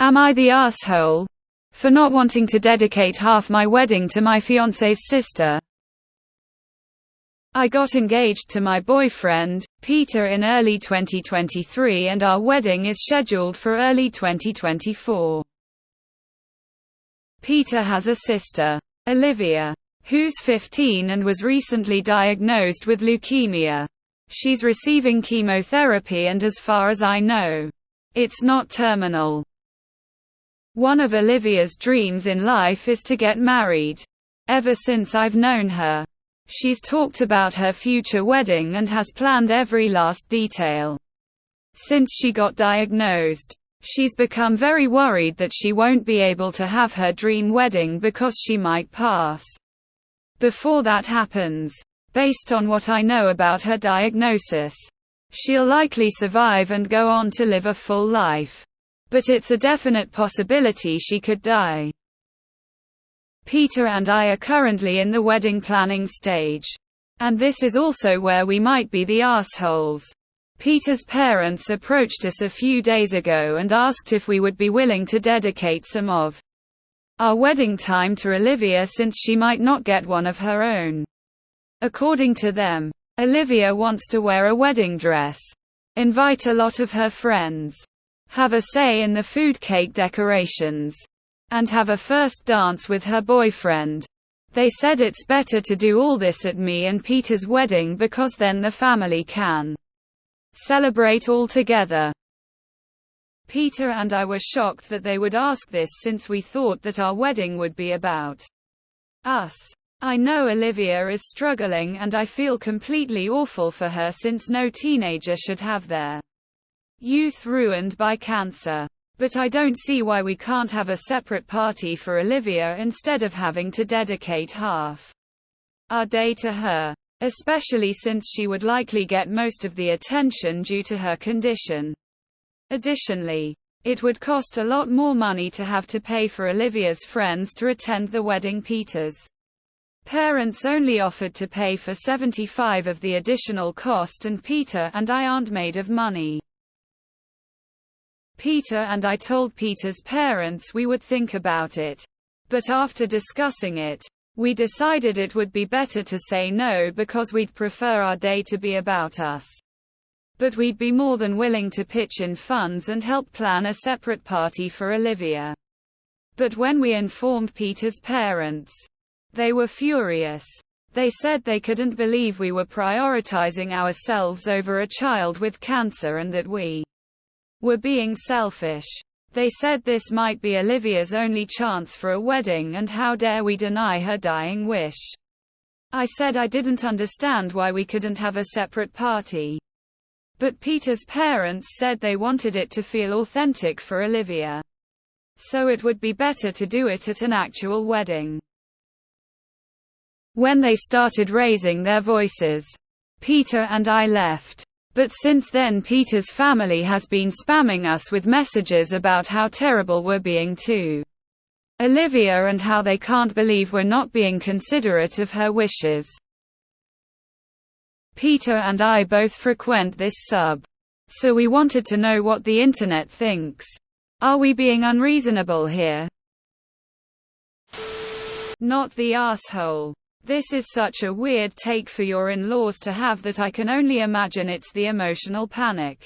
Am I the asshole for not wanting to dedicate half my wedding to my fiance's sister? I got engaged to my boyfriend, Peter, in early 2023, and our wedding is scheduled for early 2024. Peter has a sister, Olivia, who's 15 and was recently diagnosed with leukemia. She's receiving chemotherapy and, as far as I know, it's not terminal. One of Olivia's dreams in life is to get married. Ever since I've known her, she's talked about her future wedding and has planned every last detail. Since she got diagnosed, she's become very worried that she won't be able to have her dream wedding because she might pass before that happens. Based on what I know about her diagnosis, she'll likely survive and go on to live a full life. But it's a definite possibility she could die. Peter and I are currently in the wedding planning stage. And this is also where we might be the assholes. Peter's parents approached us a few days ago and asked if we would be willing to dedicate some of our wedding time to Olivia since she might not get one of her own. According to them, Olivia wants to wear a wedding dress, invite a lot of her friends, have a say in the food, cake decorations, and have a first dance with her boyfriend. They said it's better to do all this at me and Peter's wedding because then the family can celebrate all together. Peter and I were shocked that they would ask this since we thought that our wedding would be about us. I know Olivia is struggling and I feel completely awful for her since no teenager should have their youth ruined by cancer. But I don't see why we can't have a separate party for Olivia instead of having to dedicate half our day to her, especially since she would likely get most of the attention due to her condition. Additionally, it would cost a lot more money to have to pay for Olivia's friends to attend the wedding. Peter's parents only offered to pay for 75% of the additional cost, and Peter and I aren't made of money. Peter and I told Peter's parents we would think about it. But after discussing it, we decided it would be better to say no because we'd prefer our day to be about us. But we'd be more than willing to pitch in funds and help plan a separate party for Olivia. But when we informed Peter's parents, they were furious. They said they couldn't believe we were prioritizing ourselves over a child with cancer and that we were being selfish. They said this might be Olivia's only chance for a wedding and how dare we deny her dying wish. I said I didn't understand why we couldn't have a separate party. But Peter's parents said they wanted it to feel authentic for Olivia. So it would be better to do it at an actual wedding. When they started raising their voices, Peter and I left. But since then Peter's family has been spamming us with messages about how terrible we're being to Olivia and how they can't believe we're not being considerate of her wishes. Peter and I both frequent this sub. So we wanted to know what the internet thinks. Are we being unreasonable here? Not the asshole. This is such a weird take for your in-laws to have that I can only imagine it's the emotional panic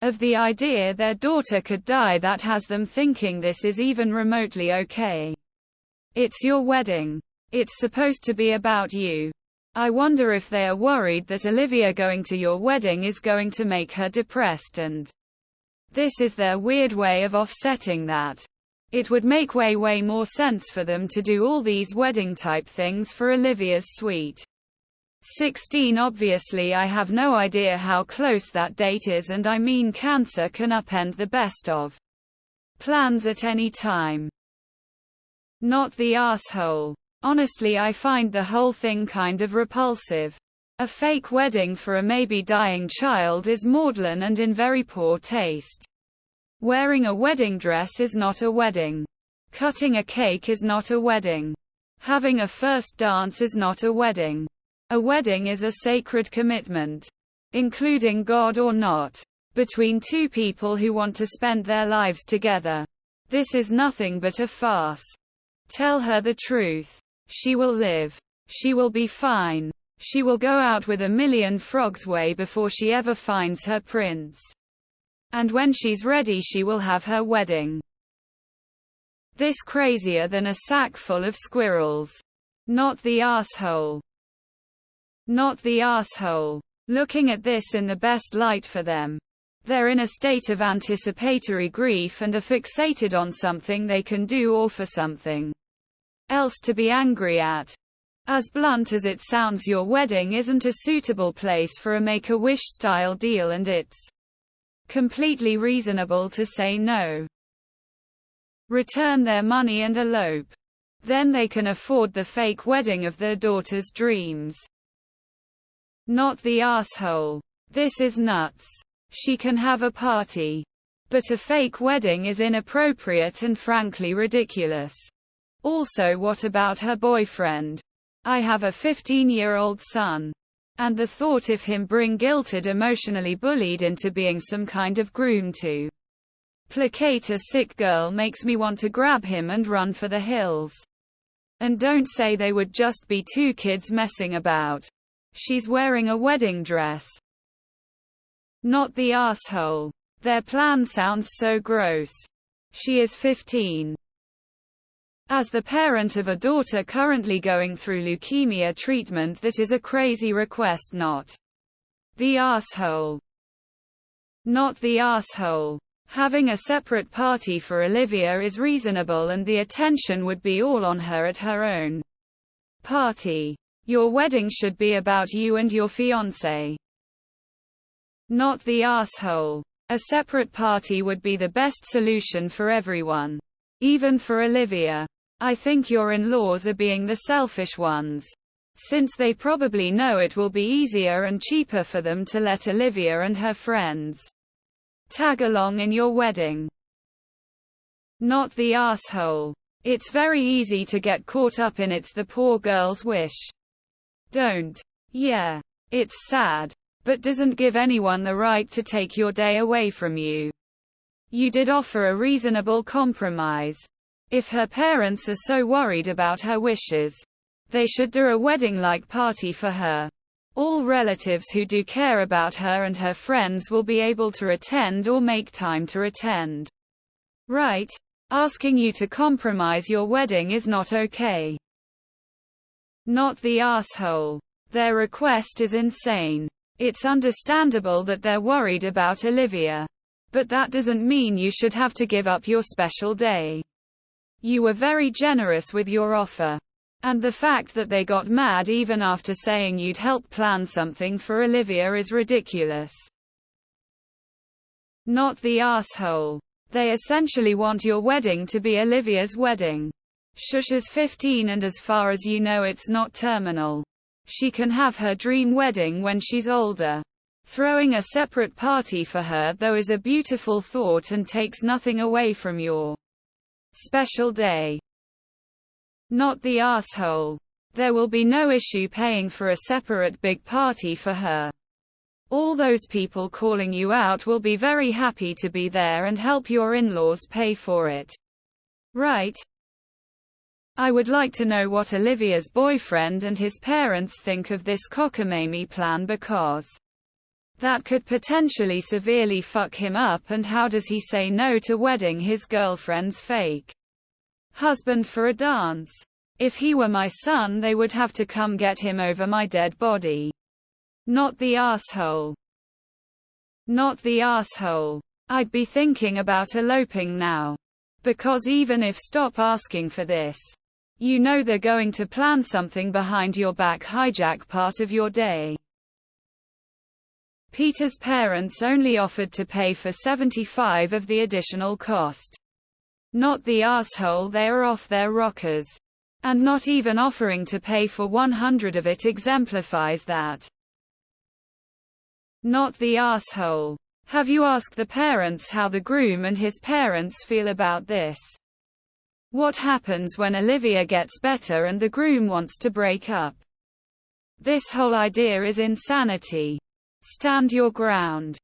of the idea their daughter could die that has them thinking this is even remotely okay. It's your wedding. It's supposed to be about you. I wonder if they are worried that Olivia going to your wedding is going to make her depressed, and this is their weird way of offsetting that. It would make way more sense for them to do all these wedding type things for Olivia's sweet 16. Obviously I have no idea how close that date is, and I mean cancer can upend the best of plans at any time. Not the asshole. Honestly, I find the whole thing kind of repulsive. A fake wedding for a maybe dying child is maudlin and in very poor taste. Wearing a wedding dress is not a wedding. Cutting a cake is not a wedding. Having a first dance is not a wedding. A wedding is a sacred commitment, including God or not, between two people who want to spend their lives together. This is nothing but a farce. Tell her the truth. She will live. She will be fine. She will go out with a million frogs way before she ever finds her prince. And when she's ready she will have her wedding. This crazier than a sack full of squirrels. Not the arsehole. Not the arsehole. Looking at this in the best light for them. They're in a state of anticipatory grief and are fixated on something they can do or for something else to be angry at. As blunt as it sounds, your wedding isn't a suitable place for a Make-A-Wish style deal, and it's completely reasonable to say no. Return their money and elope. Then they can afford the fake wedding of their daughter's dreams. Not the arsehole. This is nuts. She can have a party. But a fake wedding is inappropriate and frankly ridiculous. Also, what about her boyfriend? I have a 15-year-old son. And the thought of him being guilted, emotionally bullied into being some kind of groom to placate a sick girl makes me want to grab him and run for the hills. And don't say they would just be two kids messing about. She's wearing a wedding dress. Not the arsehole. Their plan sounds so gross. She is 15. As the parent of a daughter currently going through leukemia treatment, that is a crazy request. Not the arsehole. Not the arsehole. Having a separate party for Olivia is reasonable, and the attention would be all on her at her own party. Your wedding should be about you and your fiance. Not the arsehole. A separate party would be the best solution for everyone. Even for Olivia. I think your in-laws are being the selfish ones. Since they probably know it will be easier and cheaper for them to let Olivia and her friends tag along in your wedding. Not the arsehole. It's very easy to get caught up in it's the poor girl's wish. Don't. Yeah. It's sad. But doesn't give anyone the right to take your day away from you. You did offer a reasonable compromise. If her parents are so worried about her wishes, they should do a wedding-like party for her. All relatives who do care about her and her friends will be able to attend or make time to attend. Right? Asking you to compromise your wedding is not okay. Not the arsehole. Their request is insane. It's understandable that they're worried about Olivia. But that doesn't mean you should have to give up your special day. You were very generous with your offer. And the fact that they got mad even after saying you'd help plan something for Olivia is ridiculous. Not the arsehole. They essentially want your wedding to be Olivia's wedding. Shush is 15, and as far as you know it's not terminal. She can have her dream wedding when she's older. Throwing a separate party for her though is a beautiful thought and takes nothing away from your special day. Not the arsehole. There will be no issue paying for a separate big party for her. All those people calling you out will be very happy to be there and help your in-laws pay for it. Right? I would like to know what Olivia's boyfriend and his parents think of this cockamamie plan, because that could potentially severely fuck him up. And how does he say no to wedding his girlfriend's fake husband for a dance? If he were my son, they would have to come get him over my dead body. Not the arsehole. Not the arsehole. I'd be thinking about eloping now. Because even if stop asking for this, you know they're going to plan something behind your back, hijack part of your day. Peter's parents only offered to pay for 75 of the additional cost. Not the arsehole. They are off their rockers. And not even offering to pay for 100 of it exemplifies that. Not the arsehole. Have you asked the parents how the groom and his parents feel about this? What happens when Olivia gets better and the groom wants to break up? This whole idea is insanity. Stand your ground.